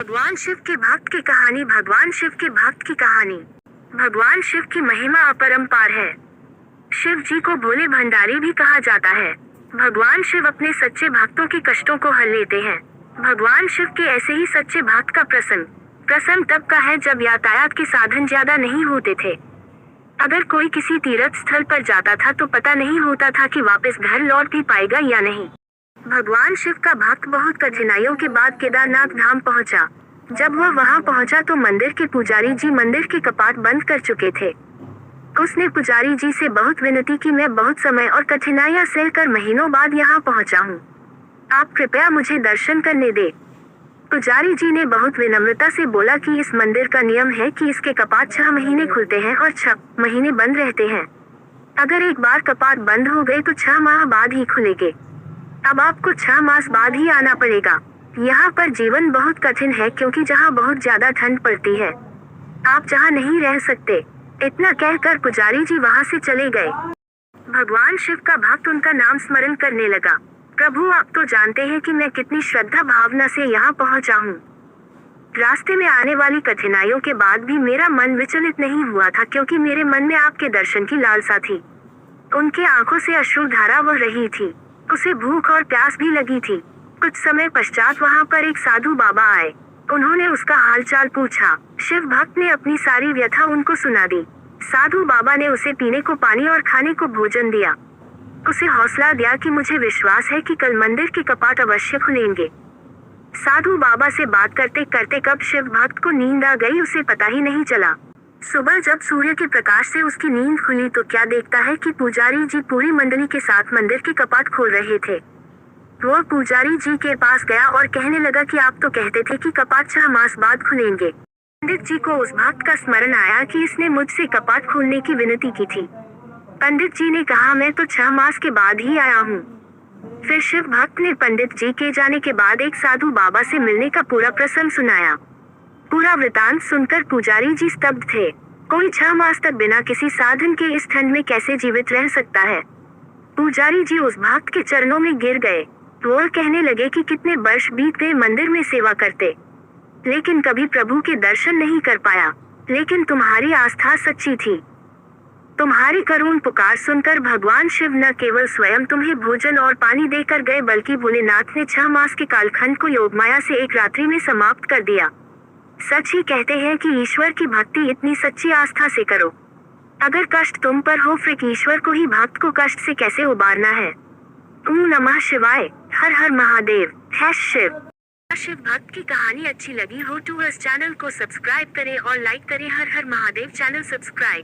भगवान शिव के भक्त की कहानी। भगवान शिव के भक्त की कहानी। भगवान शिव की महिमा अपरंपार है। शिव जी को भोले भंडारी भी कहा जाता है। भगवान शिव अपने सच्चे भक्तों के कष्टों को हल लेते हैं। भगवान शिव के ऐसे ही सच्चे भक्त का प्रसंग तब का है जब यातायात के साधन ज्यादा नहीं होते थे। अगर कोई किसी तीर्थ स्थल पर जाता था तो पता नहीं होता था कि वापस घर लौट भी पाएगा या नहीं। भगवान शिव का भक्त बहुत कठिनाइयों के बाद केदारनाथ धाम पहुंचा। जब वह वहां पहुंचा तो मंदिर के पुजारी जी मंदिर के कपाट बंद कर चुके थे। उसने पुजारी जी से बहुत विनती की, मैं बहुत समय और कठिनाइयां सहकर महीनों बाद यहाँ पहुंचा हूँ, आप कृपया मुझे दर्शन करने दे। पुजारी जी ने बहुत विनम्रता से बोला कि इस मंदिर का नियम है कि इसके कपाट 6 महीने खुलते हैं और 6 महीने बंद रहते हैं। अगर एक बार कपाट बंद हो गए तो 6 माह बाद ही खुलेंगे। अब आपको 6 मास बाद ही आना पड़ेगा। यहाँ पर जीवन बहुत कठिन है क्योंकि जहाँ बहुत ज्यादा ठंड पड़ती है, आप जहाँ नहीं रह सकते। इतना कहकर पुजारी जी वहाँ से चले गए। भगवान शिव का भक्त उनका नाम स्मरण करने लगा। प्रभु, आप तो जानते हैं कि मैं कितनी श्रद्धा भावना से यहाँ पहुँचा हूँ। रास्ते में आने वाली कठिनाइयों के बाद भी मेरा मन विचलित नहीं हुआ था क्योंकि मेरे मन में आपके दर्शन की लालसा थी। उनकी आंखों से अश्रुधारा बह रही थी। उसे भूख और प्यास भी लगी थी। कुछ समय पश्चात वहाँ पर एक साधु बाबा आए। उन्होंने उसका हालचाल पूछा। शिव भक्त ने अपनी सारी व्यथा उनको सुना दी। साधु बाबा ने उसे पीने को पानी और खाने को भोजन दिया। उसे हौसला दिया कि मुझे विश्वास है कि कल मंदिर के कपाट अवश्य खुलेंगे। साधु बाबा से बात करते करते कब शिव भक्त को नींद आ गई उसे पता ही नहीं चला। सुबह जब सूर्य के प्रकाश से उसकी नींद खुली तो क्या देखता है कि पुजारी जी पूरी मंडली के साथ मंदिर के कपाट खोल रहे थे। वो पुजारी जी के पास गया और कहने लगा कि आप तो कहते थे कि कपाट 6 मास बाद खुलेंगे। पंडित जी को उस भक्त का स्मरण आया कि इसने मुझसे कपाट खोलने की विनती की थी। पंडित जी ने कहा, मैं तो 6 मास के बाद ही आया हूँ। फिर शिव भक्त ने पंडित जी के जाने के बाद एक साधु बाबा से मिलने का पूरा प्रसंग सुनाया। पूरा वृतांत सुनकर पुजारी जी स्तब्ध थे। कोई 6 मास तक बिना किसी साधन के इस ठंड में कैसे जीवित रह सकता है। पुजारी जी उस भक्त के चरणों में गिर गए। वो कहने लगे कि कितने वर्ष बीत गए मंदिर में सेवा करते, लेकिन कभी प्रभु के दर्शन नहीं कर पाया। लेकिन तुम्हारी आस्था सच्ची थी। तुम्हारी करुण पुकार सुनकर भगवान शिव न केवल स्वयं तुम्हें भोजन और पानी देकर गए बल्कि भोलेनाथ ने 6 मास के कालखंड को योगमाया से एक रात्रि में समाप्त कर दिया। सच ही कहते हैं कि ईश्वर की भक्ति इतनी सच्ची आस्था से करो। अगर कष्ट तुम पर हो फिर ईश्वर को ही भक्त को कष्ट से कैसे उबारना है। ओम नमः शिवाय। हर हर महादेव। शिव। शिव भक्त की कहानी अच्छी लगी हो तो इस चैनल को सब्सक्राइब करें और लाइक करें। हर हर महादेव चैनल सब्सक्राइब।